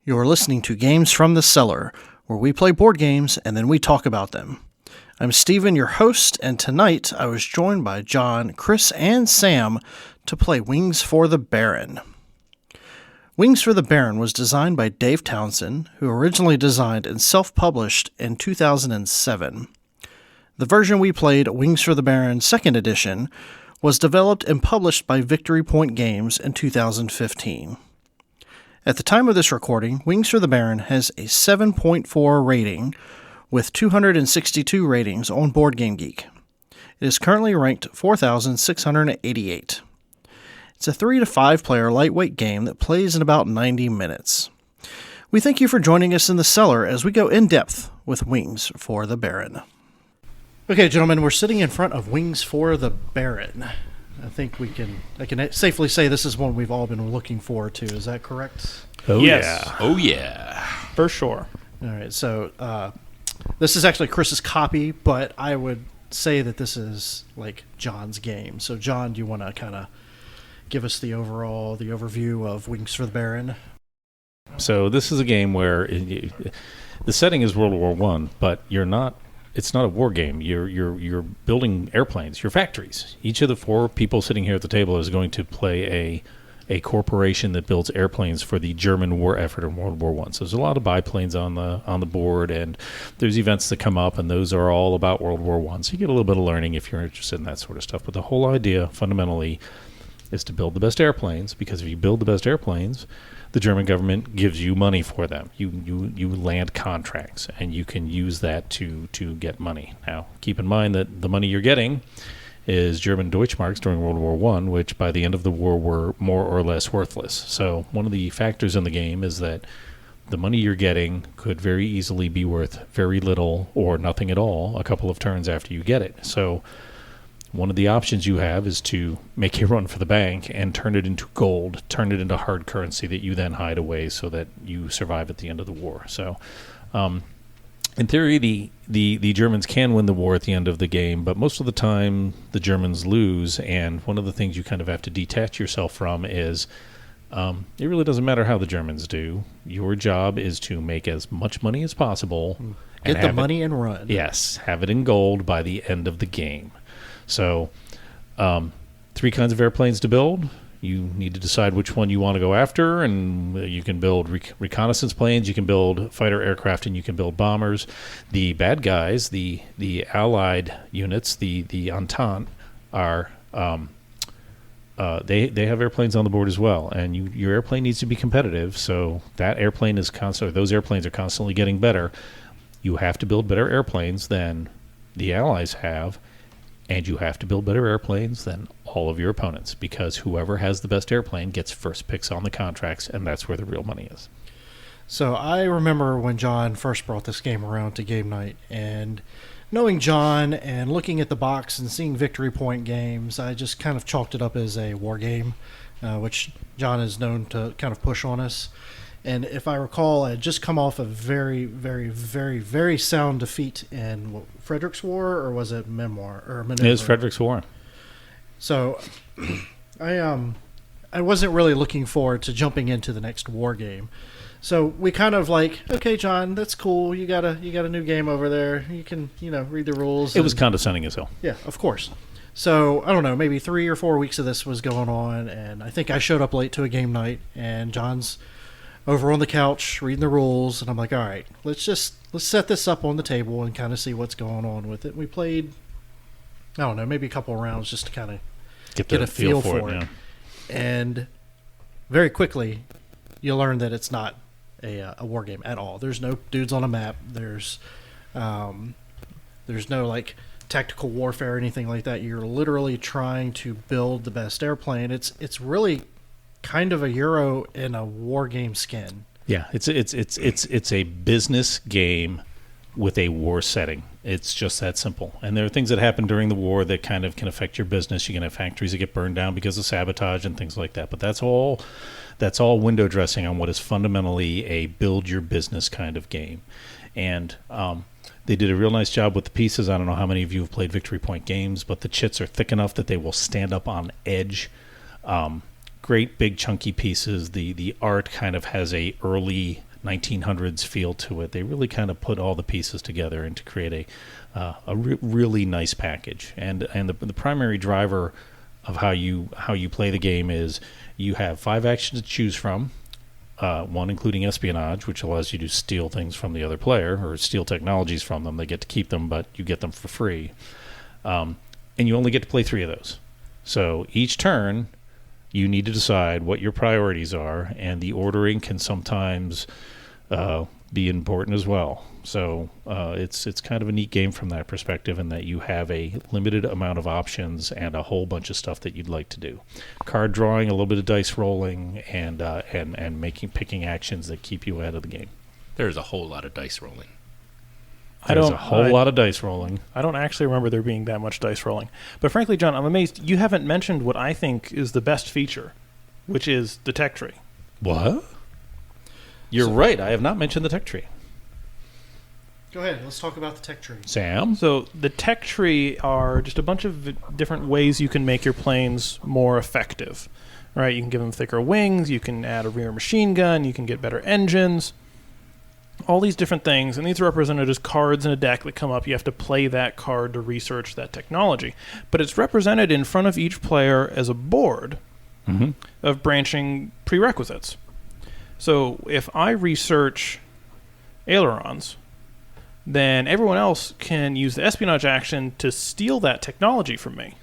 You're listening to Games from the Cellar, where we play board games and then we talk about them. I'm Steven, your host, and tonight I was joined by John, Chris, and Sam to play Wings for the Baron. Wings for the Baron was designed by Dave Townsend, who originally designed and self-published in 2007. The version we played, Wings for the Baron 2nd Edition, was developed and published by Victory Point Games in 2015. At the time of this recording, Wings for the Baron has a 7.4 rating with 262 ratings on BoardGameGeek. It is currently ranked 4,688. It's a 3 to 5 player lightweight game that plays in about 90 minutes. We thank you for joining us in the cellar as we go in depth with Wings for the Baron. Okay, gentlemen, we're sitting in front of Wings for the Baron. I think I can safely say this is one we've all been looking forward to. Is that correct? Oh, yes. Yeah. Oh, yeah. For sure. All right, so this is actually Chris's copy, but I would say that this is like John's game. So, John, do you want to kind of give us the overview of Wings for the Baron? So this is a game where the setting is World War I, but it's not a war game. You're building airplanes, your factories. Each of the 4 people sitting here at the table is going to play a corporation that builds airplanes for the German war effort in World War I. So there's a lot of biplanes on the board, and there's events that come up, and those are all about World War I. So you get a little bit of learning if you're interested in that sort of stuff. But the whole idea, fundamentally, is to build the best airplanes, because if you build the best airplanes, the German government gives you money for them. You land contracts, and you can use that to get money. Now, keep in mind that the money you're getting is German Deutschmarks during World War I, which by the end of the war were more or less worthless. So one of the factors in the game is that the money you're getting could very easily be worth very little or nothing at all a couple of turns after you get it. So one of the options you have is to make a run for the bank and turn it into gold, turn it into hard currency that you then hide away so that you survive at the end of the war. So in theory, the Germans can win the war at the end of the game, but most of the time the Germans lose, and one of the things you kind of have to detach yourself from is it really doesn't matter how the Germans do. Your job is to make as much money as possible. Get the money and run. Yes, have it in gold by the end of the game. So 3 kinds of airplanes to build. You need to decide which one you want to go after, and you can build reconnaissance planes, you can build fighter aircraft, and you can build bombers. The bad guys, the Allied units, the Entente, are they have airplanes on the board as well, and your airplane needs to be competitive. So that airplane is those airplanes are constantly getting better. You have to build better airplanes than the Allies have. And you have to build better airplanes than all of your opponents, because whoever has the best airplane gets first picks on the contracts, and that's where the real money is. So I remember when John first brought this game around to game night, and knowing John and looking at the box and seeing Victory Point Games, I just kind of chalked it up as a war game, which John is known to kind of push on us. And if I recall, I had just come off a very, very, very, very sound defeat in Frederick's War, or was it Memoir? It was Frederick's War. So I wasn't really looking forward to jumping into the next war game. So we kind of like, okay, John, that's cool. You got a new game over there. You can read the rules. It was condescending as hell. Yeah, of course. So I don't know, maybe 3 or 4 weeks of this was going on, and I think I showed up late to a game night, and John's over on the couch reading the rules, and I'm like, all right, let's set this up on the table and kind of see what's going on with it. We played, I don't know, maybe a couple of rounds just to kind of get a feel for it. Yeah. And very quickly, you learn that it's not a war game at all. There's no dudes on a map. There's no like tactical warfare or anything like that. You're literally trying to build the best airplane. It's really kind of a Euro in a war game skin. Yeah, it's a business game with a war setting. It's just that simple. And there are things that happen during the war that kind of can affect your business. You can have factories that get burned down because of sabotage and things like that. But that's all window dressing on what is fundamentally a build your business kind of game. And they did a real nice job with the pieces. I don't know how many of you have played Victory Point games, but the chits are thick enough that they will stand up on edge. Great big chunky pieces. The art kind of has a early 1900s feel to it. They really kind of put all the pieces together and to create a really nice package. And the primary driver of how you play the game is you have 5 actions to choose from. One including espionage, which allows you to steal things from the other player or steal technologies from them. They get to keep them, but you get them for free. And you only get to play 3 of those. So each turn, you need to decide what your priorities are, and the ordering can sometimes be important as well. So it's kind of a neat game from that perspective, in that you have a limited amount of options and a whole bunch of stuff that you'd like to do. Card drawing, a little bit of dice rolling, and picking actions that keep you ahead of the game. There's a whole lot of dice rolling. There's a whole lot of dice rolling. I don't actually remember there being that much dice rolling. But frankly, John, I'm amazed you haven't mentioned what I think is the best feature, which is the tech tree. What? You're right. I have not mentioned the tech tree. Go ahead. Let's talk about the tech tree. Sam? So the tech tree are just a bunch of different ways you can make your planes more effective. Right? You can give them thicker wings. You can add a rear machine gun. You can get better engines. All these different things. And these are represented as cards in a deck that come up. You have to play that card to research that technology. But it's represented in front of each player as a board of branching prerequisites. So if I research ailerons, then everyone else can use the espionage action to steal that technology from me.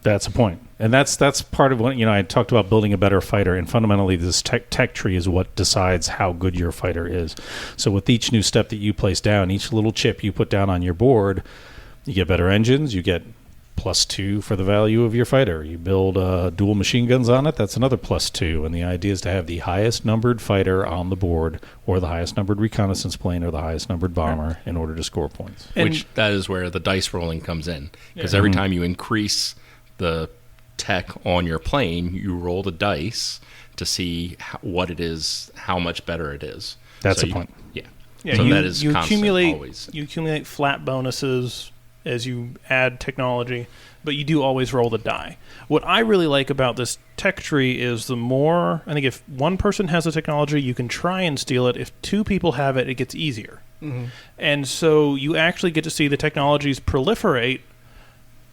That's a point. And that's part of what, I talked about building a better fighter, and fundamentally this tech tree is what decides how good your fighter is. So with each new step that you place down, each little chip you put down on your board, you get better engines, you get +2 for the value of your fighter. You build dual machine guns on it, that's another +2. And the idea is to have the highest numbered fighter on the board, or the highest numbered reconnaissance plane, or the highest numbered bomber in order to score points. Which that is where the dice rolling comes in. Because every time you increase the tech on your plane, you roll the dice to see what it is, how much better it is. That's the point. Yeah. So that is you constant accumulate, always. You accumulate flat bonuses as you add technology, but you do always roll the die. What I really like about this tech tree is I think if one person has the technology, you can try and steal it. If 2 people have it, it gets easier. And so you actually get to see the technologies proliferate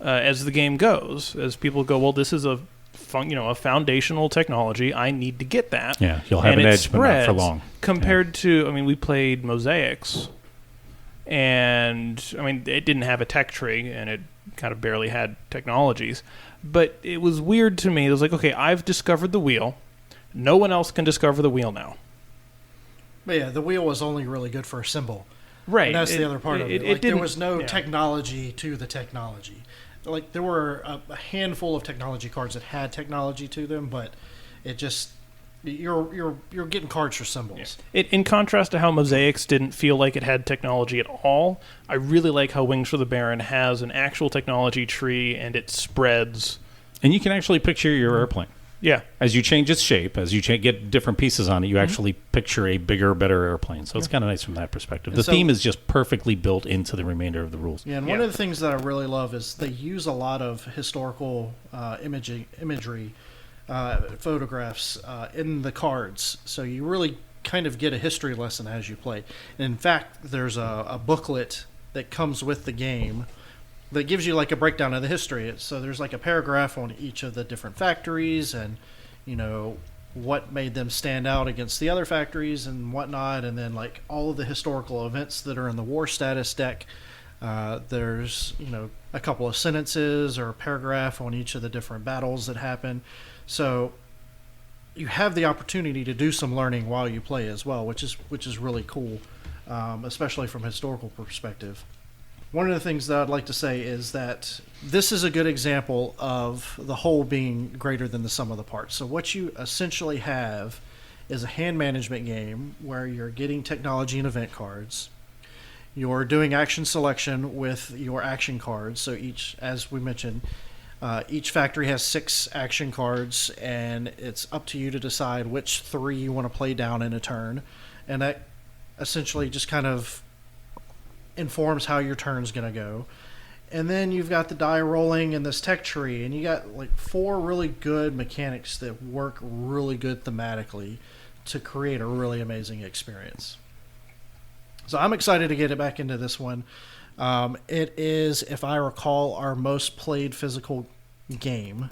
as the game goes, as people go, well, this is a foundational technology. I need to get that. Yeah, you'll have an edge, but not for long. Compared to, we played Mosaics, and it didn't have a tech tree, and it kind of barely had technologies. But it was weird to me. It was like, okay, I've discovered the wheel. No one else can discover the wheel now. But yeah, the wheel was only really good for a symbol. Right. And that's the other part of it. There was no technology to the technology. Like, there were a handful of technology cards that had technology to them, but it just... You're getting cards for symbols. Yeah. In contrast to how Mosaics didn't feel like it had technology at all, I really like how Wings for the Baron has an actual technology tree, and it spreads. And you can actually picture your airplane. Yeah. As you change its shape, as you get different pieces on it, you actually picture a bigger, better airplane. So it's kind of nice from that perspective. The theme is just perfectly built into the remainder of the rules. Yeah, and one of the things that I really love is they use a lot of historical imagery, photographs in the cards. So you really kind of get a history lesson as you play. And in fact, there's a booklet that comes with the game that gives you like a breakdown of the history. So there's like a paragraph on each of the different factories and, what made them stand out against the other factories and whatnot. And then like all of the historical events that are in the war status deck. There's, a couple of sentences or a paragraph on each of the different battles that happen. So you have the opportunity to do some learning while you play as well, which is really cool, especially from a historical perspective. One of the things that I'd like to say is that this is a good example of the whole being greater than the sum of the parts. So what you essentially have is a hand management game where you're getting technology and event cards. You're doing action selection with your action cards. So each, as we mentioned, each factory has 6 action cards, and it's up to you to decide which 3 you want to play down in a turn. And that essentially just kind of informs how your turn's going to go. And then you've got the die rolling and this tech tree, and you got like 4 really good mechanics that work really good thematically to create a really amazing experience. So I'm excited to get it back into this one. It is, if I recall, our most played physical game.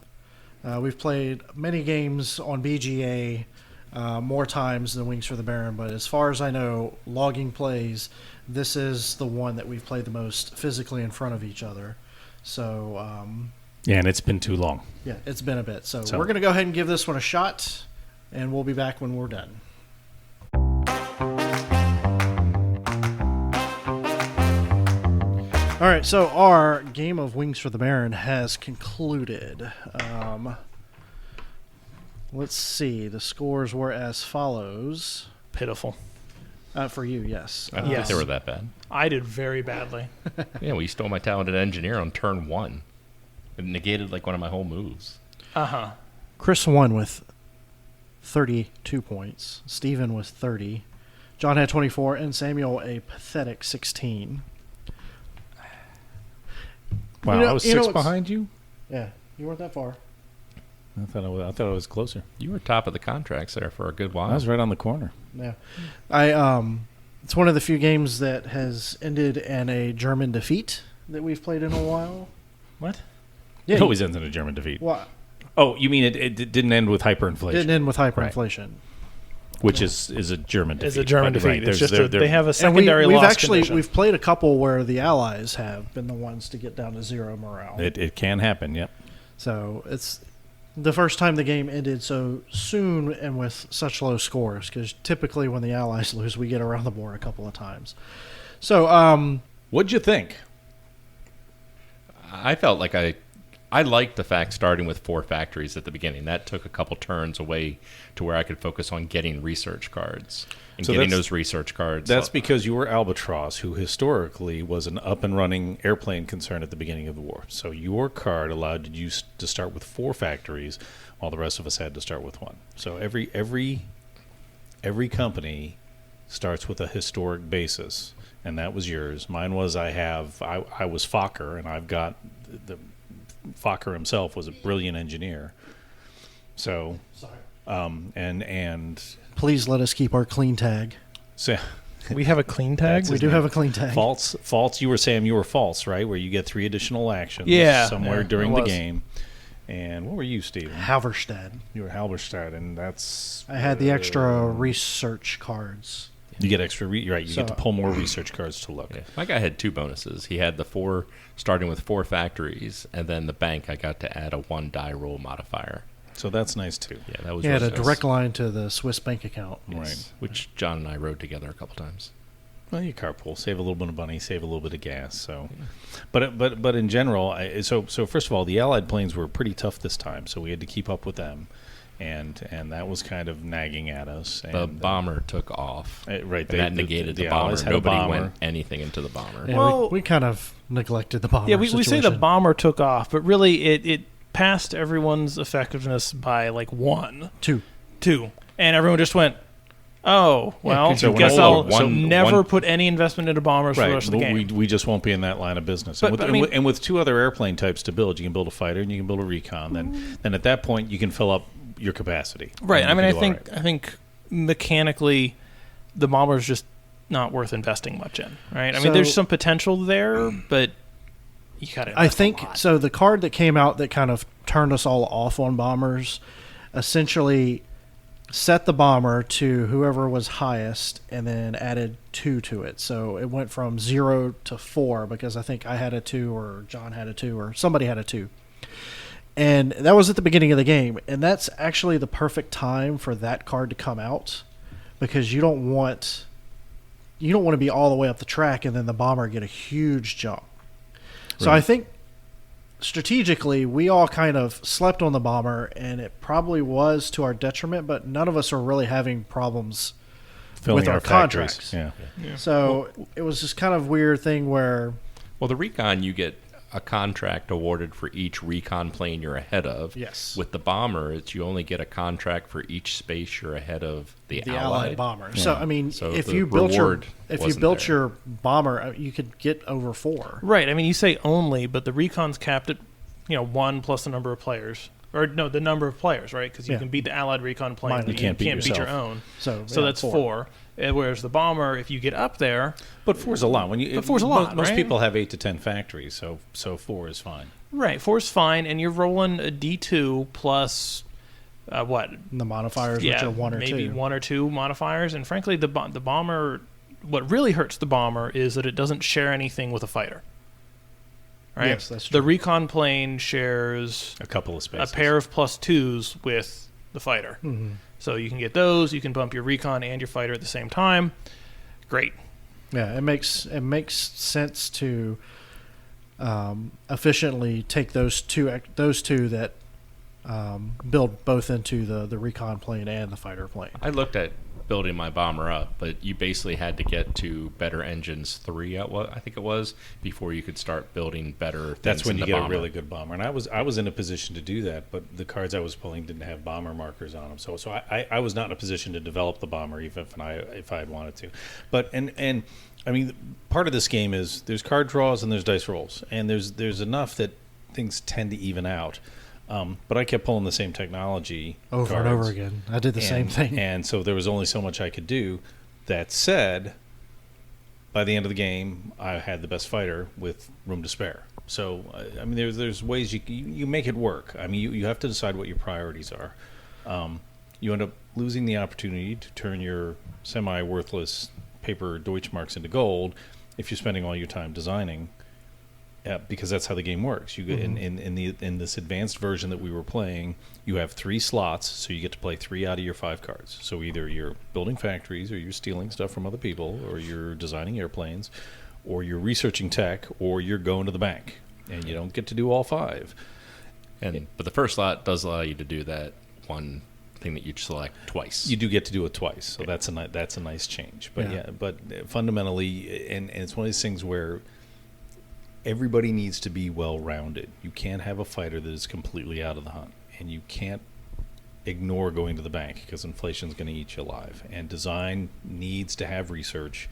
We've played many games on BGA, more times than Wings for the Baron, but as far as I know, logging plays, this is the one that we've played the most physically in front of each other. So, Yeah, and it's been too long. yeah, it's been a bit. So we're going to go ahead and give this one a shot, and we'll be back when we're done. All right, so our game of Wings for the Baron has concluded. Let's see. The scores were as follows. Pitiful. For you, yes. I don't think Yes. they were that bad. I did very badly. Yeah, well, you stole my talented engineer on turn 1. It negated like one of my whole moves. Uh-huh. Chris won with 32 points. Steven with 30. John had 24, and Samuel a pathetic 16. Wow, You know- I was you know 6 what's- behind you? Yeah, you weren't that far. I thought I was closer. You were top of the contracts there for a good while. I was right on the corner. Yeah, it's one of the few games that has ended in a German defeat that we've played in a while. What? Yeah, It always ends in a German defeat. well, Oh, you mean it didn't end with hyperinflation, didn't end with hyperinflation. which is a German defeat. It's a German Right, defeat. right. It's There's- just there- they have a And secondary we've loss actually condition. we've played a couple where the Allies have been the ones to get down to 0 morale. It can happen, yep. So it's the first time the game ended so soon and with such low scores, because typically when the Allies lose, we get around the board a couple of times. So, What'd you think? I felt like I liked the fact starting with 4 factories at the beginning. That took a couple turns away to where I could focus on getting research cards and So getting that's- those research cards. That's because you were Albatross, who historically was an up-and-running airplane concern at the beginning of the war. So your card allowed you to start with 4 factories, while the rest of us had to start with 1. So every company starts with a historic basis, and that was yours. Mine was I was Fokker, and I've got the Fokker himself was a brilliant engineer. So, and please let us keep our clean tag. so we have a clean tag? That's We his do name. have a clean tag. False. You were Sam. You were false, right? Where you get 3 additional actions. Yeah, somewhere yeah, during it the was. game. And what were you, Steven? Halverstad. You were Halberstadt, and that's I had the extra research cards. you get extra. Right, you get to So- pull more research cards to look. Yeah. My guy had 2 bonuses. He had the 4 starting with 4 factories, and then the bank I got to add a 1 die roll modifier. So that's nice too. Yeah, that was He had a really nice. direct line to the Swiss bank account. Right. Which John and I rode together a couple times. Well, you carpool, save a little bit of money, save a little bit of gas. So, but in general, so first of all, the Allied planes were pretty tough this time, so we had to keep up with them, and that was kind of nagging at us. And, The bomber took off. right, And that negated the bomber. Allies had a Nobody bomber. went anything into the bomber. Yeah, Well- we kind of neglected the bomber. Yeah, we say the situation. bomber took off, but really it passed everyone's effectiveness by like 1, 2. 2. And everyone just went, oh, well, so guess when- I'll one- never one- put any investment into bombers for the Right, rest of the but game. we just won't be in that line of business. But- And with, but I mean- and with 2 other airplane types to build, you can build a fighter and you can build a recon. Then at that point, you can fill up your capacity. Right. And I you mean, can do all I think mechanically, the bomber is just not worth investing much in. Right. I mean, there's So- some potential there, but you got to. I think so. The card that came out that kind of turned us all off on bombers essentially set the bomber to whoever was highest and then added 2 to it. So it went from 0 to 4 because I think I had a 2 or John had a 2 or somebody had a 2. And that was at the beginning of the game. And that's actually the perfect time for that card to come out because you don't want to be all the way up the track and then the bomber get a huge jump. So Right. I think strategically, we all kind of slept on the bomber, and it probably was to our detriment, but none of us are really having problems filling with our factories. contracts. Yeah. So it was just kind of weird thing where Well, the recon, you get a contract awarded for each recon plane you're ahead of. Yes. With the bomber, it's you only get a contract for each space you're ahead of the Allied bomber. So I mean, So if the you built your reward wasn't there. your bomber, you could get over 4. Right. I mean, you say only, but the recon's capped at 1 plus the number of players, or no, the number of players, right? Because you can beat the Allied recon plane, but you can't beat your own. So that's 4. Whereas the bomber, if you get up there, but 4's a lot. Four's a lot. Most right? people have 8 to 10 factories, so 4 is fine. Right, 4's fine, and you're rolling a D2 plus what? The modifiers, which are 1 or 2. Maybe 1 or 2 modifiers, and frankly, the bomber. What really hurts the bomber is that it doesn't share anything with a fighter. Right? Yes, that's true. The recon plane shares a couple of spaces, a pair of +2s with the fighter. Mm-hmm. So you can get those. You can bump your recon and your fighter at the same time. Great. Yeah, it makes sense to efficiently take those two that build both into the recon plane and the fighter plane. I looked at building my bomber up, but you basically had to get to better engines 3 at what I think it was before you could start building better things. That's when in you the get bomber. a really good bomber. And I was in a position to do that, but the cards I was pulling didn't have bomber markers on them. So I was not in a position to develop the bomber even if I had wanted to. But and I mean, part of this game is there's card draws and there's dice rolls, and there's enough that things tend to even out. But I kept pulling the same technology over cards, and over again. I did the same thing. And so there was only so much I could do. That said, by the end of the game, I had the best fighter with room to spare. So, I mean, there's ways you make it work. I mean, you have to decide what your priorities are. You end up losing the opportunity to turn your semi-worthless paper Deutschmarks into gold if you're spending all your time designing. Yeah, because that's how the game works. You get in this advanced version that we were playing, you have 3 slots, so you get to play 3 out of your 5 cards. So either you're building factories, or you're stealing stuff from other people, or you're designing airplanes, or you're researching tech, or you're going to the bank, and you don't get to do all 5. But the first slot does allow you to do that one thing that you select twice. You do get to do it twice, so that's a nice change. But but fundamentally, and it's one of these things where everybody needs to be well-rounded. You can't have a fighter that is completely out of the hunt, and you can't ignore going to the bank because inflation's going to eat you alive. And design needs to have research.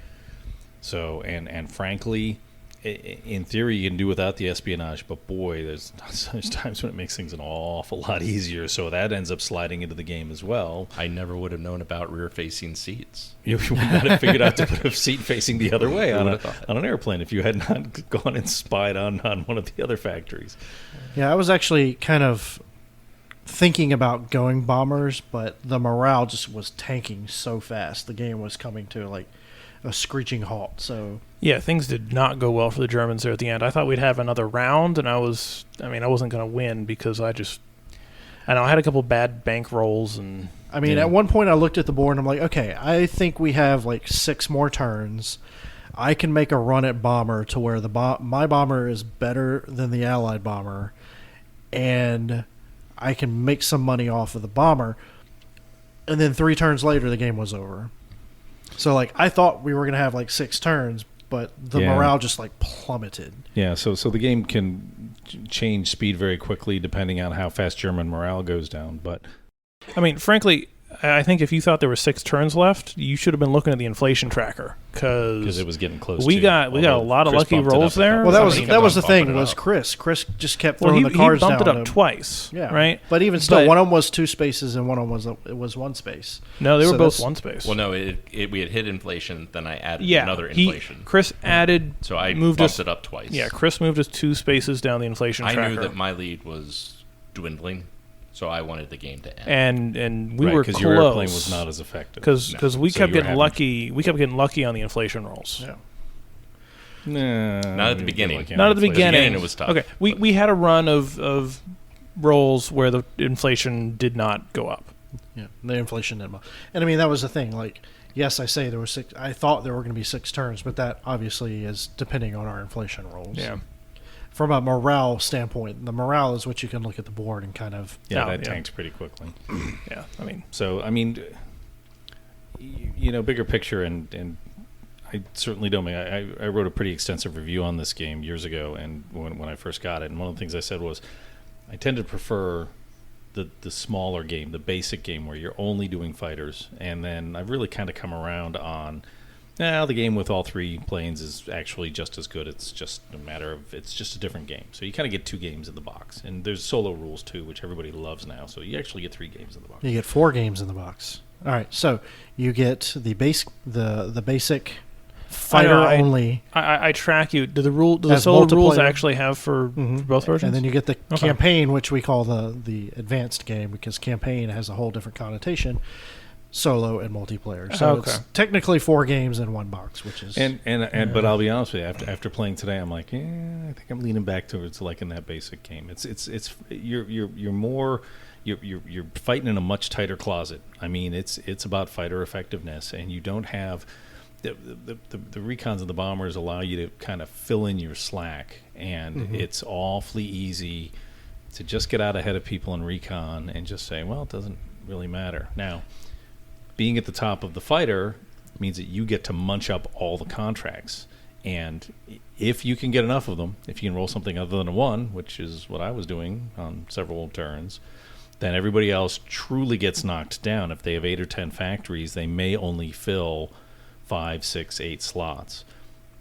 So, and frankly, in theory, you can do without the espionage, but boy, there's times when it makes things an awful lot easier. So that ends up sliding into the game as well. I never would have known about rear-facing seats. You would not have figured out to put a seat facing the other way on an airplane if you had not gone and spied on one of the other factories. Yeah, I was actually kind of thinking about going bombers, but the morale just was tanking so fast. The game was coming to like a screeching halt. So yeah, things did not go well for the Germans there at the end. I thought we'd have another round, and I wasn't going to win because I had a couple bad bank rolls. And I mean, at one point I looked at the board and I'm like, okay, I think we have like 6 more turns. I can make a run at bomber to where my bomber is better than the Allied bomber, and I can make some money off of the bomber. And then 3 turns later, the game was over. So, like, I thought we were going to have, like, 6 turns, but the morale just, like, plummeted. Yeah, so the game can change speed very quickly depending on how fast German morale goes down. But I mean, frankly, I think if you thought there were 6 turns left, you should have been looking at the inflation tracker because it was getting close. We got a lot of Chris lucky bumped it rolls up there. Well, that was the thing. Was Chris just kept throwing the cards down. He bumped it up twice. Yeah, right. But even still, one of them was 2 spaces and one of them was 1 space. No, they were both 1 space. Well, no, we had hit inflation. Then I added another inflation. Chris added. So I moved bumped it up twice. Yeah, Chris moved us 2 spaces down the inflation tracker. I knew that my lead was dwindling. So I wanted the game to end, and we were close because your airplane was not as effective. Because we kept getting lucky. We kept getting lucky on the inflation rolls. Yeah. No, not at the beginning. Not at the beginning. It was tough. Okay, we had a run of rolls where the inflation did not go up. Yeah, the inflation didn't. And I mean that was the thing. Like, yes, I say there were 6. I thought there were going to be 6 turns, but that obviously is depending on our inflation rolls. Yeah. From a morale standpoint, the morale is what you can look at the board and kind of tanks pretty quickly. Yeah, I mean, bigger picture, and I certainly don't mean I wrote a pretty extensive review on this game years ago, and when I first got it, and one of the things I said was I tend to prefer the smaller game, the basic game where you're only doing fighters, and then I've really kind of come around on Now, the game with all 3 planes is actually just as good. It's just a matter of, it's just a different game. So you kind of get 2 games in the box. And there's solo rules, too, which everybody loves now. So you actually get 3 games in the box. You get 4 games in the box. All right, so you get the basic fighter only. I track you. Do the solo rules actually have for both versions? And then you get the campaign, which we call the advanced game, because campaign has a whole different connotation. Solo and multiplayer, so it's technically 4 games in one box, which is but I'll be honest with you, after playing today, I'm like, I think I'm leaning back towards liking that basic game. You're more you're fighting in a much tighter closet. I mean, it's about fighter effectiveness, and you don't have the recons and the bombers allow you to kind of fill in your slack, and it's awfully easy to just get out ahead of people in recon and just say, well, it doesn't really matter now. Being at the top of the fighter means that you get to munch up all the contracts. And if you can get enough of them, if you can roll something other than a 1, which is what I was doing on several turns, then everybody else truly gets knocked down. If they have 8 or 10 factories, they may only fill 5, 6, 8 slots.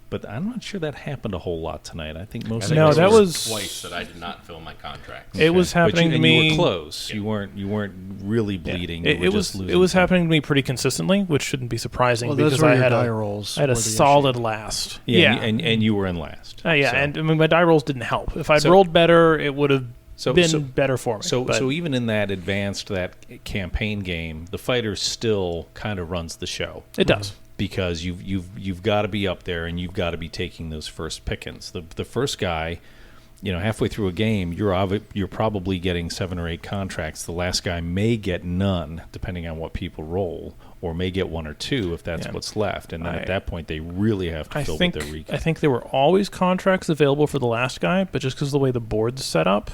But I'm not sure that happened a whole lot tonight. I think most. No, that was twice that I did not fill my contracts. It was happening to me. You were close. Yeah. You weren't really bleeding. It was happening to me pretty consistently, which shouldn't be surprising because I had a solid last. Yeah, and you were in last. And I mean my die rolls didn't help. If I'd rolled better, it would have been better for me. So even in that campaign game, the fighter still kind of runs the show. It does. Because you've got to be up there and you've got to be taking those first pickings. The first guy, halfway through a game, you're probably getting 7 or 8 contracts. The last guy may get none, depending on what people roll, or may get 1 or 2 if that's what's left. And then at that point, they really have to fill with their recon. I think there were always contracts available for the last guy, but just because of the way the board's set up,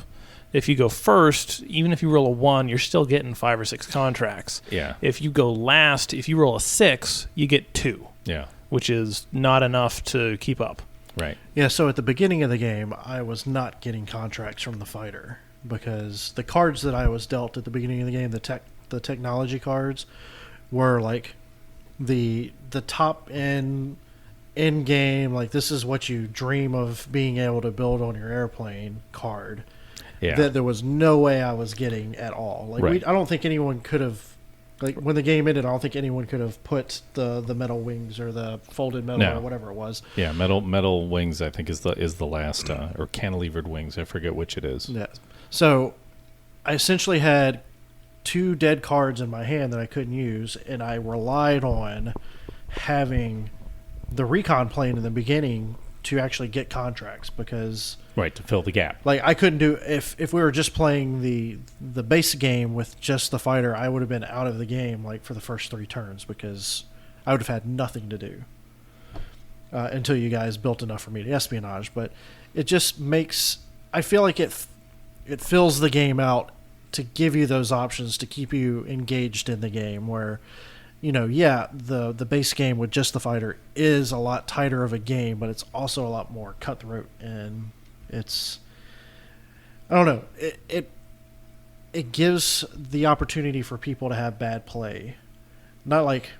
if you go first, even if you roll a 1, you're still getting 5 or 6 contracts. Yeah. If you go last, if you roll a 6, you get 2. Yeah. Which is not enough to keep up. Right. Yeah, so at the beginning of the game, I was not getting contracts from the fighter because the cards that I was dealt at the beginning of the game, the technology cards, were like the top end game, like this is what you dream of being able to build on your airplane card. Yeah. That there was no way I was getting at all. Like I don't think anyone could have, like when the game ended, I don't think anyone could have put the metal wings or the folded metal or whatever it was. Yeah, metal wings I think is the last or cantilevered wings. I forget which it is. Yeah. So I essentially had 2 dead cards in my hand that I couldn't use, and I relied on having the recon plane in the beginning to actually get contracts because to fill the gap. Like I couldn't do if we were just playing the base game with just the fighter, I would have been out of the game like for the first 3 turns because I would have had nothing to do until you guys built enough for me to espionage. But it just makes I feel like it fills the game out to give you those options to keep you engaged in the game where. The base game with just the fighter is a lot tighter of a game, but it's also a lot more cutthroat, and it's I don't know. It gives the opportunity for people to have bad play, not like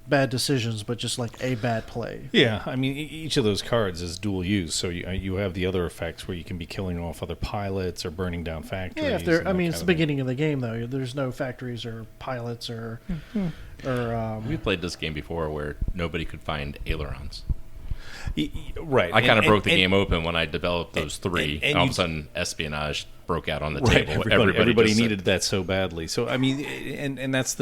bad decisions, but just like a bad play. Yeah, I mean, each of those cards is dual use, so you have the other effects where you can be killing off other pilots or burning down factories. Yeah, it's the beginning of the game though. There's no factories or pilots or. We played this game before where nobody could find ailerons. Right. I kind of broke the game open when I developed those 3. And all of a sudden, espionage broke out on the table. Everybody needed that so badly. So I mean, and that's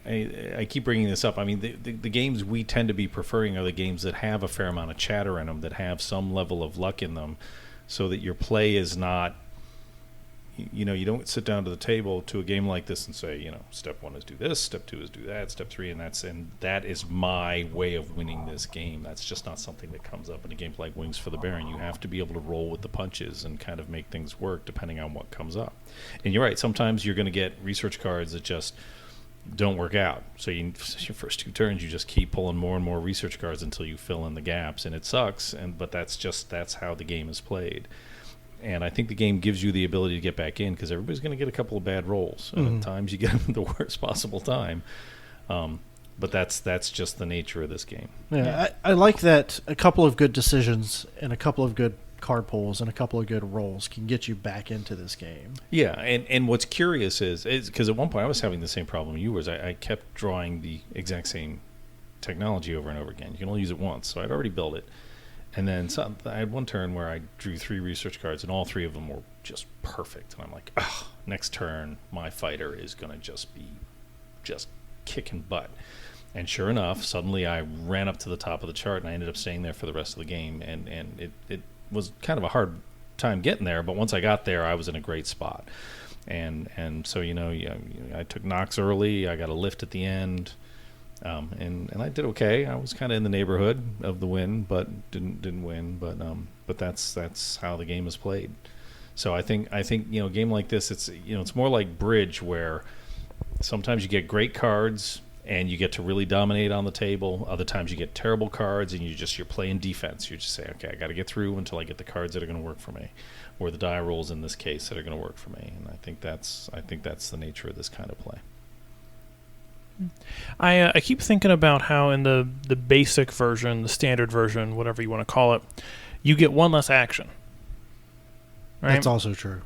I keep bringing this up. I mean, the games we tend to be preferring are the games that have a fair amount of chatter in them, that have some level of luck in them, so that your play is not. You don't sit down to the table to a game like this and say, step 1 is do this, step 2 is do that, step 3, and that is my way of winning this game. That's just not something that comes up in a game like Wings for the Baron. You have to be able to roll with the punches and kind of make things work depending on what comes up. And you're right, sometimes you're going to get research cards that just don't work out. So your first 2 turns, you just keep pulling more and more research cards until you fill in the gaps, and it sucks. But that's how the game is played. And I think the game gives you the ability to get back in because everybody's going to get a couple of bad rolls. And at times you get them the worst possible time. But that's just the nature of this game. Yeah, I like that a couple of good decisions and a couple of good card pulls and a couple of good rolls can get you back into this game. Yeah, and what's curious is because at one point I was having the same problem you was. I kept drawing the exact same technology over and over again. You can only use it once, so I'd already built it. And then I had one turn where I drew 3 research cards, and all 3 of them were just perfect. And I'm like, next turn, my fighter is going to just be kicking butt. And sure enough, suddenly I ran up to the top of the chart, and I ended up staying there for the rest of the game. And it was kind of a hard time getting there, but once I got there, I was in a great spot. And so, I took knocks early. I got a lift at the end. And I did okay. I was kind of in the neighborhood of the win, but didn't win. But that's how the game is played. So I think a game like this, it's more like bridge, where sometimes you get great cards and you get to really dominate on the table. Other times you get terrible cards and you're playing defense. You're just saying, okay, I got to get through until I get the cards that are going to work for me, or the die rolls in this case that are going to work for me. And I think that's the nature of this kind of play. I keep thinking about how in the basic version, the standard version, whatever you want to call it, you get one less action. Right? That's also true.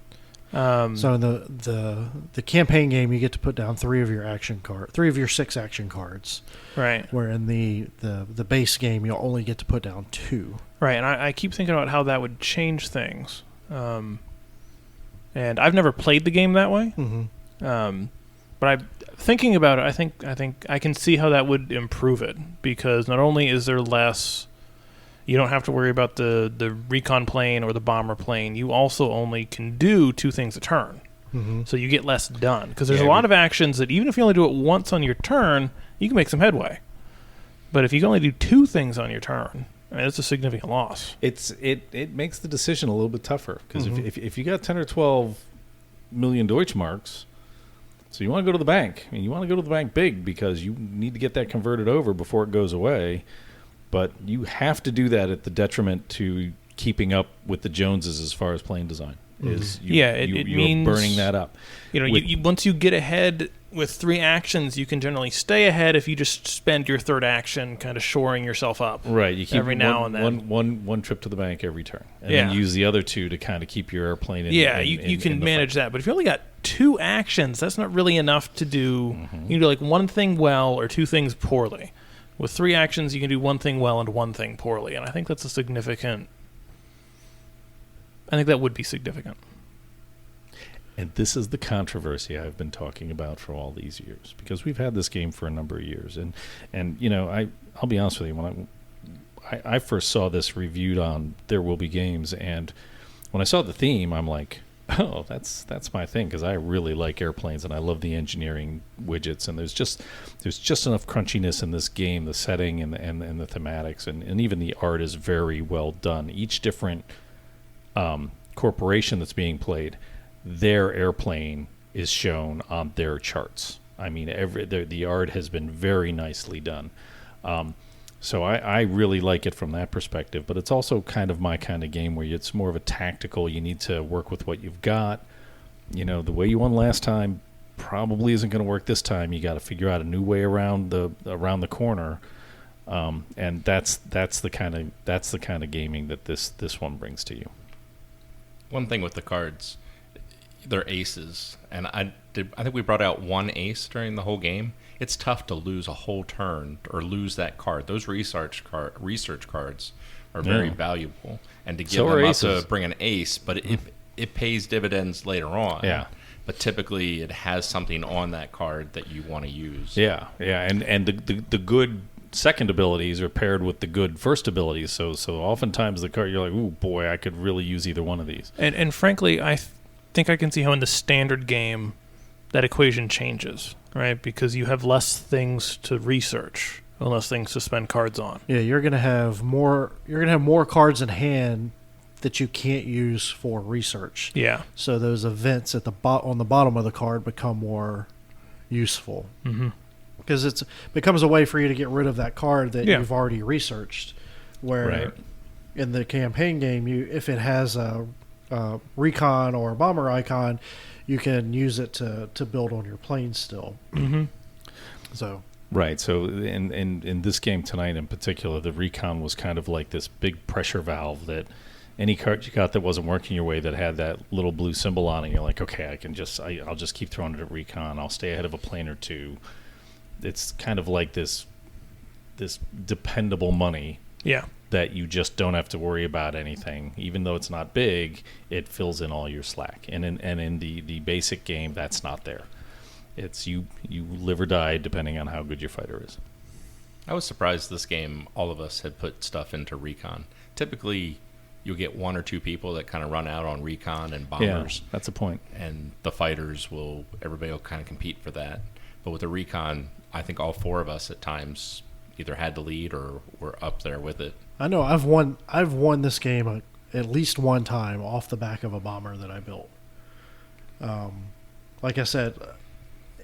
So in the campaign game, you get to put down 3 of your 6 action cards. Right. Where in the base game, you'll only get to put down 2. Right, and I keep thinking about how that would change things. And I've never played the game that way. Mm-hmm. But thinking about it, I think I can see how that would improve it, because not only is there less, you don't have to worry about the recon plane or the bomber plane. You also only can do 2 things a turn, so you get less done. Because there's a lot of actions that even if you only do it once on your turn, you can make some headway. But if you can only do 2 things on your turn, it's a significant loss. It makes the decision a little bit tougher, because if you got 10 or 12 million Deutschmarks. So you want to go to the bank. I mean, you want to go to the bank big, because you need to get that converted over before it goes away. But you have to do that at the detriment to keeping up with the Joneses as far as plane design. It means burning that up. Once you get ahead with 3 actions, you can generally stay ahead if you just spend your 3rd action kind of shoring yourself up. Right. You keep every now and then. One trip to the bank every turn. And then use the other 2 to kind of keep your airplane in. You can manage that. But if you only got 2 actions, that's not really enough to do. You can do like 1 thing well or 2 things poorly. With 3 actions, you can do 1 thing well and 1 thing poorly. And I think that's I think that would be significant. And this is the controversy I've been talking about for all these years, because we've had this game for a number of years. And I'll be honest with you, when I first saw this reviewed on There Will Be Games, and when I saw the theme, I'm like, oh, that's my thing, because I really like airplanes and I love the engineering widgets, and there's just enough crunchiness in this game, the setting and the thematics, and even the art is very well done. Each different corporation that's being played, their airplane is shown on their charts. I mean, the art has been very nicely done. So I really like it from that perspective, but it's also kind of my kind of game where it's more of a tactical. You need to work with what you've got. The way you won last time probably isn't going to work this time. You got to figure out a new way around the corner, and that's the kind of gaming that this one brings to you. One thing with the cards, they're aces, and I think we brought out 1 ace during the whole game. It's tough to lose a whole turn or lose that card. Those research cards are very valuable, and to give them up to bring an ace, but it pays dividends later on. Yeah. But typically, it has something on that card that you want to use. Yeah, and the good second abilities are paired with the good first abilities. So oftentimes the card, you're like, ooh boy, I could really use either one of these. And frankly, I think I can see how in the standard game that equation changes, right? Because you have less things to research and less things to spend cards on. Yeah, you're gonna have more cards in hand that you can't use for research. Yeah. So those events at on the bottom of the card become more useful. Because it becomes a way for you to get rid of that card that you've already researched. Where in the campaign game, if it has a recon or a bomber icon, you can use it to build on your plane still. So Right. So in this game tonight in particular, the recon was kind of like this big pressure valve that any card you got that wasn't working your way that had that little blue symbol on it, you're like, okay, I'll just keep throwing it at recon. I'll stay ahead of a plane or two. It's kind of like this dependable money. Yeah. That you just don't have to worry about anything. Even though it's not big, it fills in all your slack. And in the basic game, that's not there. It's you live or die depending on how good your fighter is. I was surprised this game, all of us had put stuff into recon. Typically, you'll get one or two people that kind of run out on recon and bombers. Yeah, that's a point. And the fighters everybody will kind of compete for that. But with the recon, I think all four of us at times either had the lead or were up there with it. I know I've won this game at least one time off the back of a bomber that I built. Like I said,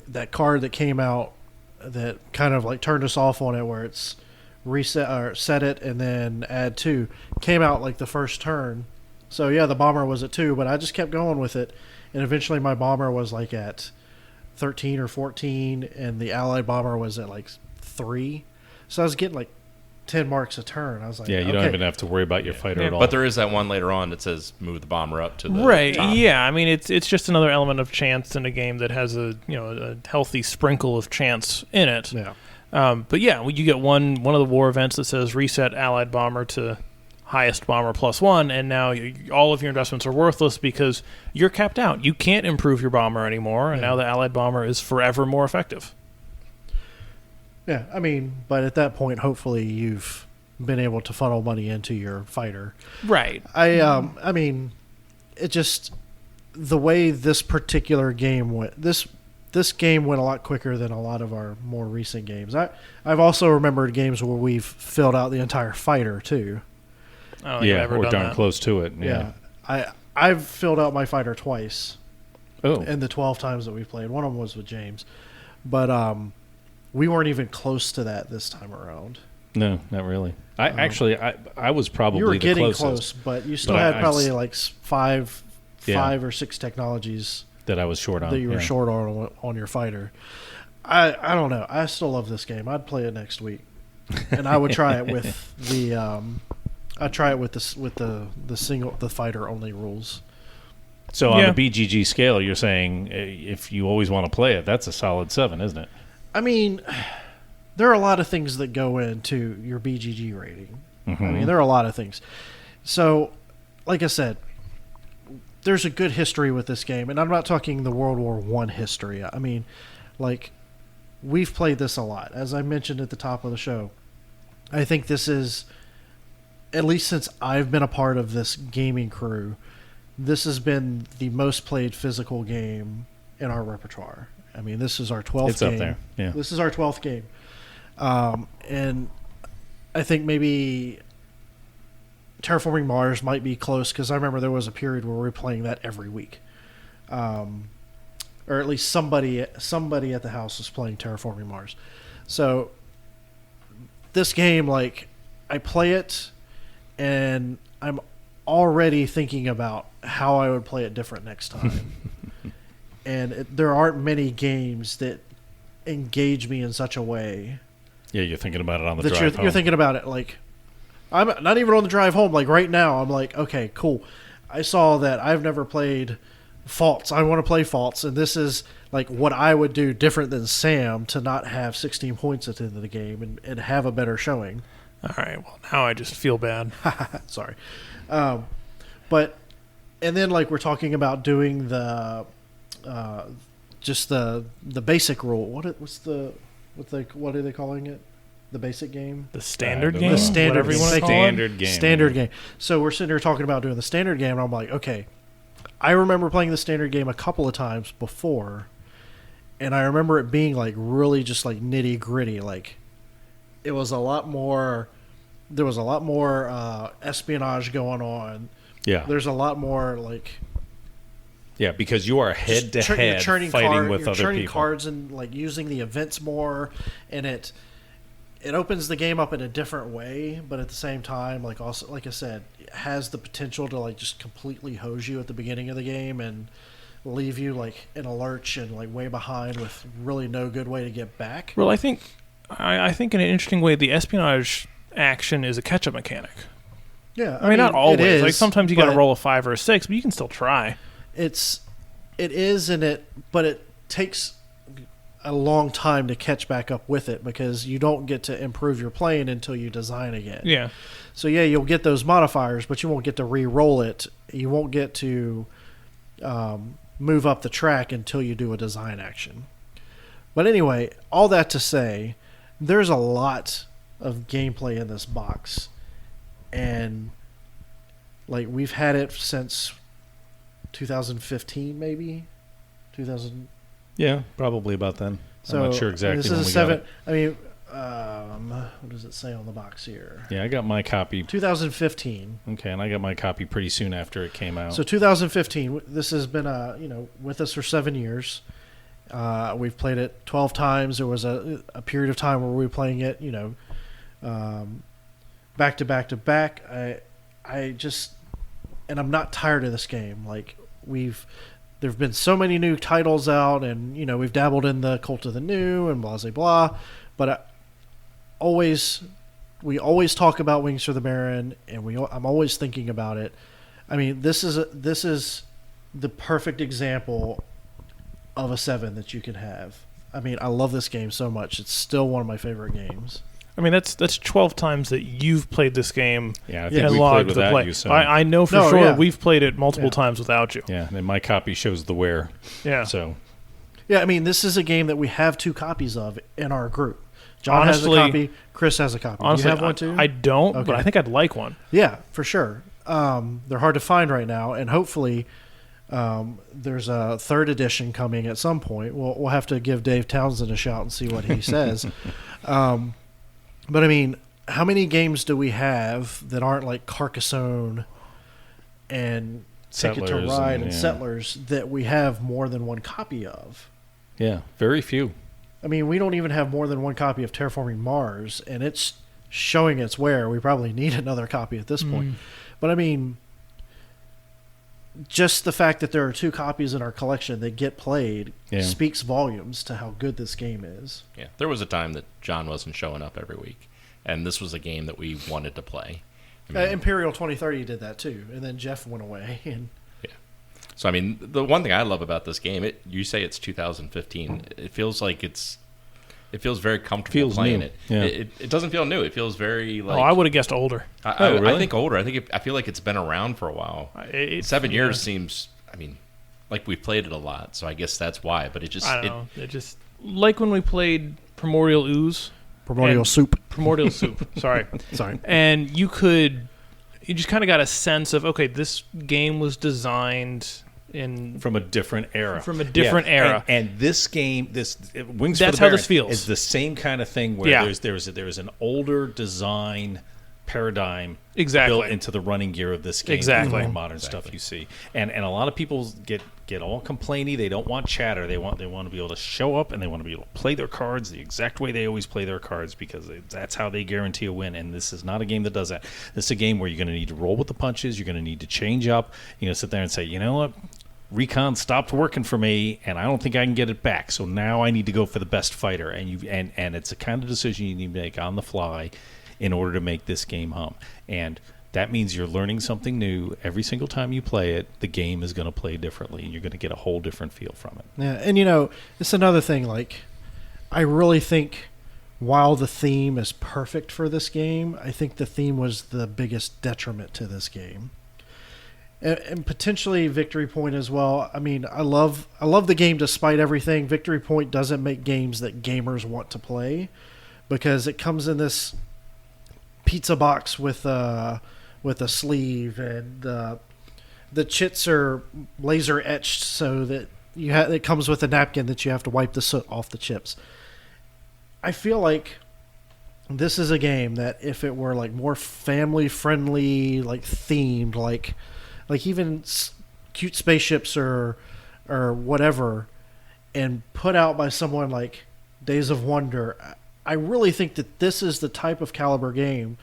that card that came out that kind of like turned us off on it, where it's reset or set it and then add 2, came out like the first turn. So yeah, the bomber was at 2, but I just kept going with it, and eventually my bomber was like at 13 or 14, and the allied bomber was at like 3. So I was getting like 10 marks a turn. I was like, yeah, you don't even have to worry about your fighter at all. But there is that one later on that says move the bomber up to the top. Yeah, I mean it's just another element of chance in a game that has a healthy sprinkle of chance in it. Yeah. But yeah, you get one of the war events that says reset allied bomber to highest bomber +1, and now all of your investments are worthless because you're capped out. You can't improve your bomber anymore, and now the allied bomber is forever more effective. Yeah, I mean, but at that point, hopefully you've been able to funnel money into your fighter. Right. I mean, it just, the way this particular game went, this game went a lot quicker than a lot of our more recent games. I've also remembered games where we've filled out the entire fighter too. Oh, yeah, or darn close to it. Yeah. I've filled out my fighter twice. Oh. In the 12 times that we played. One of them was with James. But we weren't even close to that this time around. No, not really. I was probably you were the getting closest, close, but you still had probably like five or six technologies that I was short on. That you were short on your fighter. I don't know. I still love this game. I'd play it next week, and I would try it with the I'd try it with the fighter only rules. So on the BGG scale, you're saying if you always want to play it, that's a solid 7, isn't it? I mean, there are a lot of things that go into your BGG rating. Mm-hmm. I mean, there are a lot of things. So, like I said, there's a good history with this game, and I'm not talking the World War I history. I mean, like, we've played this a lot. As I mentioned at the top of the show, I think this is, at least since I've been a part of this gaming crew, this has been the most played physical game in our repertoire. I mean, this is our 12th game. It's up there, yeah. This is our 12th game. And I think maybe Terraforming Mars might be close, because I remember there was a period where we were playing that every week. Or at least somebody at the house was playing Terraforming Mars. So this game, like, I play it, and I'm already thinking about how I would play it different next time. And there aren't many games that engage me in such a way. Yeah, you're thinking about it on the drive home. You're thinking about it like, I'm not even on the drive home. Like right now, I'm like, okay, cool. I saw that I've never played Faults. I want to play Faults, and this is like what I would do different than Sam to not have 16 points at the end of the game and have a better showing. All right, well, now I just feel bad. Sorry. But, and then like we're talking about doing the... just the basic rule. What are they calling it? The basic game? The standard game? The standard Whatever you want to call it? Standard game. So we're sitting here talking about doing the standard game, and I'm like, okay, I remember playing the standard game a couple of times before, and I remember it being like really just like nitty gritty. Like it was a lot more. There was a lot more espionage going on. Yeah. There's a lot more like. Yeah, because you are head to head fighting with other people. You're turning cards and like using the events more, and it opens the game up in a different way, but at the same time, like also like I said, it has the potential to like just completely hose you at the beginning of the game and leave you like in a lurch and like way behind with really no good way to get back. Well, I think I think in an interesting way, the espionage action is a catch-up mechanic. Yeah, I mean, not always. It is, like sometimes you got to roll a 5 or a 6, but you can still try. It is, but it takes a long time to catch back up with it because you don't get to improve your plane until you design again. Yeah. So yeah, you'll get those modifiers, but you won't get to re-roll it. You won't get to move up the track until you do a design action. But anyway, all that to say, there's a lot of gameplay in this box, and like we've had it since 2015, maybe 2000. Yeah, probably about then. So I'm not sure exactly this when is we a 7. got it. I mean, what does it say on the box here? Yeah, I got my copy. 2015. Okay, and I got my copy pretty soon after it came out. So 2015. This has been with us for 7 years. We've played it 12 times. There was a period of time where we were playing it, back to back to back. I just, and I'm not tired of this game. Like there've been so many new titles out, and we've dabbled in the Cult of the New and blah blah blah, but we always talk about Wings for the Baron, and I'm always thinking about it. I mean, this is the perfect example of a 7 that you can have. I mean, I love this game so much. It's still one of my favorite games. I mean, that's 12 times that you've played this game. Yeah, I think and we logged played the without play. you. So. I know for sure yeah. we've played it multiple times without you. Yeah, and my copy shows the wear. Yeah. So. Yeah, I mean, this is a game that we have 2 copies of in our group. John Honestly, has a copy. Chris has a copy. Honestly, Do you have one too? I don't, Okay. but I think I'd like one. Yeah, for sure. They're hard to find right now, and hopefully there's a 3rd edition coming at some point. We'll have to give Dave Townsend a shout and see what he says. But I mean, how many games do we have that aren't like Carcassonne and Ticket to Settlers Ride and yeah. Settlers that we have more than one copy of? Yeah, very few. I mean, we don't even have more than one copy of Terraforming Mars, and it's showing its wear. We probably need another copy at this point. But I mean, just the fact that there are 2 copies in our collection that get played speaks volumes to how good this game is. Yeah, there was a time that John wasn't showing up every week, and this was a game that we wanted to play. I mean, Imperial 2030 did that too, and then Jeff went away. And so I mean, the one thing I love about this game, you say it's 2015. It feels like it feels very comfortable Feels playing new. it. Yeah. It doesn't feel new. It feels very like. Oh, I would have guessed older. Really? I think older. I feel like it's been around for a while. 7 years seems. I mean, like we've played it a lot, so I guess that's why. But it just. I don't know. It just like when we played Primordial Ooze. Primordial Soup. Primordial Soup. Sorry. Sorry. And you just kind of got a sense of, okay, this game was designed from a different era. From a different era. And this game, Wings for the That's how Baron this feels. is the same kind of thing where there's an older design paradigm built into the running gear of this game. Exactly. The modern stuff you see. And a lot of people get all complainy. They don't want chatter. They want to be able to show up and they want to be able to play their cards the exact way they always play their cards because that's how they guarantee a win. And this is not a game that does that. This is a game where you're going to need to roll with the punches. You're going to need to change up. You're going to sit there and say, you know what? Recon stopped working for me, and I don't think I can get it back. So now I need to go for the best fighter. And it's a kind of decision you need to make on the fly in order to make this game hum. And that means you're learning something new every single time you play it. The game is going to play differently, and you're going to get a whole different feel from it. Yeah, and it's another thing. Like, I really think while the theme is perfect for this game, I think the theme was the biggest detriment to this game. And potentially Victory Point as well. I mean, I love the game despite everything. Victory Point doesn't make games that gamers want to play because it comes in this pizza box with a sleeve, and the chits are laser etched so that it comes with a napkin that you have to wipe the soot off the chips. I feel like this is a game that if it were like more family friendly, like themed, like even cute spaceships or whatever, and put out by someone like Days of Wonder, I really think that this is the type of caliber game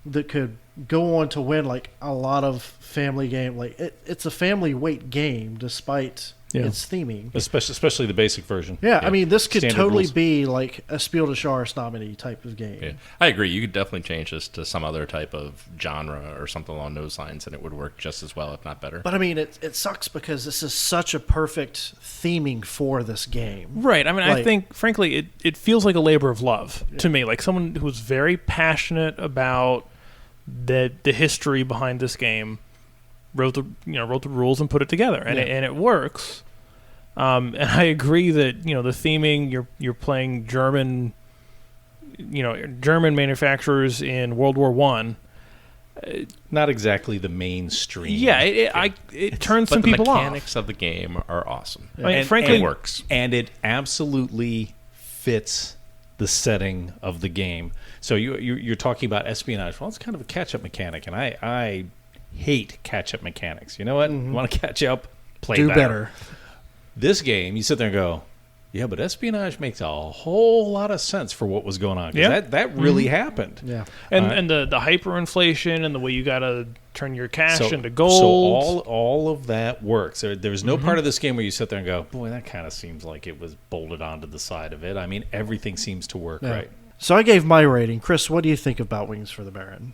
that could go on to win like a lot of family game. Like it's a family weight game despite its theming. Especially the basic version. Yeah, I mean, this could Standard totally rules. be like a Spiel des Jahres nominee type of game. Yeah. I agree. You could definitely change this to some other type of genre or something along those lines, and it would work just as well, if not better. But I mean, it sucks because this is such a perfect theming for this game. Right. I mean, I Like- think, frankly, it feels like a labor of love to me. Like someone who's very passionate about the history behind this game wrote the rules and put it together, and it works. And I agree that the theming, you're playing German manufacturers in World War One. Not exactly the mainstream. Yeah, it turns some But the people off. mechanics of the game are awesome. I mean, And- frankly, It works. And it absolutely fits the setting of the game. So you're talking about espionage. Well, it's kind of a catch-up mechanic, and I hate catch-up mechanics. You know what? Want to catch up? Play Do better. This game, you sit there and go, yeah, but espionage makes a whole lot of sense for what was going on. 'Cause Yeah. that really happened. Yeah. and the hyperinflation and the way you got to turn your cash into gold. So all of that works. There's no part of this game where you sit there and go, boy, that kind of seems like it was bolted onto the side of it. I mean, everything seems to work Yeah. right. So I gave my rating. Chris, what do you think about Wings for the Baron?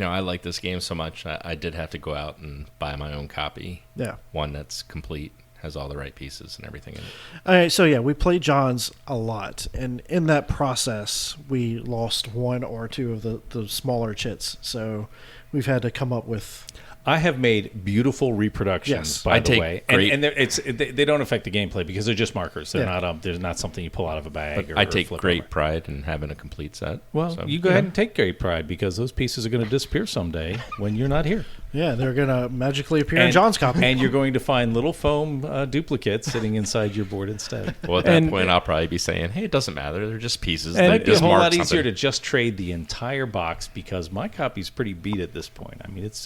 I like this game so much, I did have to go out and buy my own copy. Yeah. One that's complete, has all the right pieces and everything in it. All right, so yeah, we played John's a lot, and in that process, we lost one or two of the smaller chits. So we've had to come up with. I have made beautiful reproductions, Yes. by I the take way, great- and they don't affect the gameplay because they're just markers. They're Yeah. not there's not something you pull out of a bag. But or I take flip great over. pride in having a complete set. Well, So, you go ahead and take great pride because those pieces are going to disappear someday when you're not here. Yeah, they're gonna magically appear in John's copy. And you're going to find little foam duplicates sitting inside your board instead. Well, at that And- point, I'll probably be saying, hey, it doesn't matter. They're just pieces. It They might be a just whole mark lot easier something. to just trade the entire box because my copy's pretty beat at this point. I mean, it's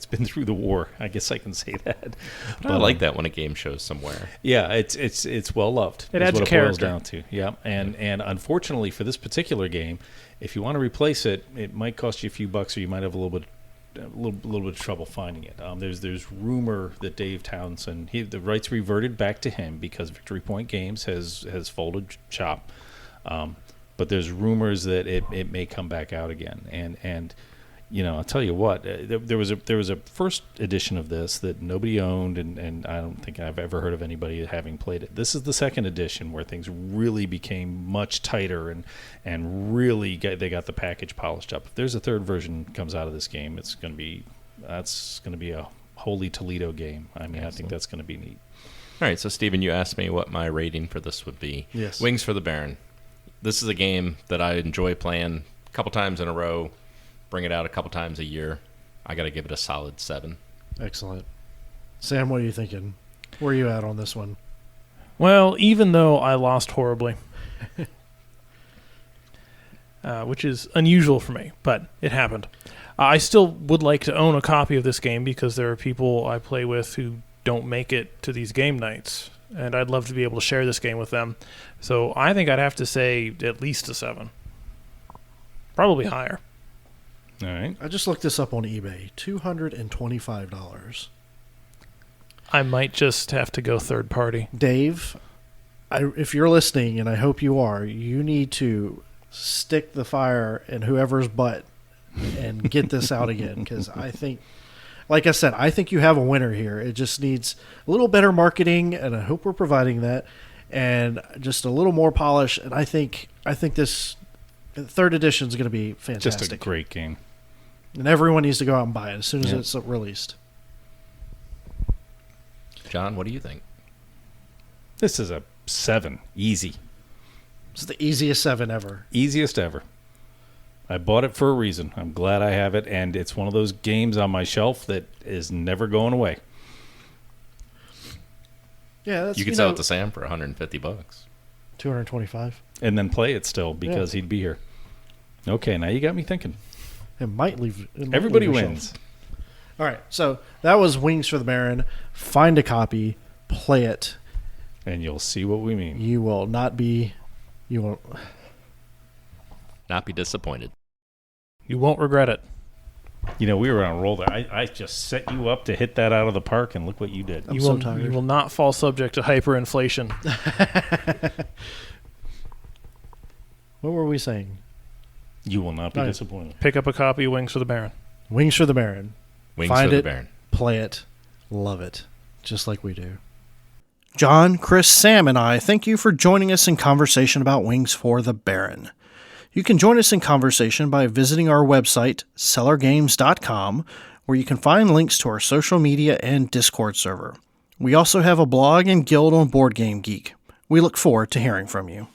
been through the war. I guess I can say that. But I like that when a game shows somewhere. Yeah, it's well loved. It is adds what it boils character. down to. Yeah, and unfortunately for this particular game, if you want to replace it, it might cost you a few bucks, or you might have a little bit of trouble finding it. There's rumor that Dave Townsend, the rights reverted back to him because Victory Point Games has folded shop. But there's rumors that it may come back out again, and I'll tell you what, there was a first edition of this that nobody owned, and I don't think I've ever heard of anybody having played it. This is the second edition where things really became much tighter and really they got the package polished up. If there's a third version comes out of this game, that's going to be a Holy Toledo game. I mean, I think that's going to be neat. All right, so Stephen, you asked me what my rating for this would be. Yes. Wings for the Baron. This is a game that I enjoy playing a couple times in a row, bring it out a couple times a year. I got to give it a solid 7. Excellent. Sam, what are you thinking? Where are you at on this one? Well, even though I lost horribly, which is unusual for me, but it happened. I still would like to own a copy of this game because there are people I play with who don't make it to these game nights, and I'd love to be able to share this game with them. So I think I'd have to say at least a 7. Probably higher. All right. I just looked this up on eBay. $225. I might just have to go third party. Dave, if you're listening, and I hope you are, you need to stick the fire in whoever's butt and get this out again, because I think, like I said, I think you have a winner here. It just needs a little better marketing, and I hope we're providing that, and just a little more polish. And I think this third edition is going to be fantastic. Just a great game. And everyone needs to go out and buy it as soon as it's released. John, what do you think? This is a 7. Easy. It's the easiest 7 ever. Easiest ever. I bought it for a reason. I'm glad I have it, and it's one of those games on my shelf that is never going away. Yeah, that's, You could sell it to Sam for $150. $225. And then play it still because he'd be here. Okay, now you got me thinking. It might leave. Everybody leave your wins. shelf. All right, so that was Wings for the Baron. Find a copy, play it. And you'll see what we mean. You will not be. You won't. Not be disappointed. You won't regret it. You know, we were on a roll there. I just set you up to hit that out of the park, and look what you did. I'm You so will, tired. you will not fall subject to hyperinflation. What were we saying? You will not be Right. disappointed. Pick up a copy of Wings for the Baron. Wings for the Baron. Wings Find for the it. Baron. Play it. Love it. Just like we do. John, Chris, Sam, and I thank you for joining us in conversation about Wings for the Baron. You can join us in conversation by visiting our website, cellargames.com, where you can find links to our social media and Discord server. We also have a blog and guild on Board Game Geek. We look forward to hearing from you.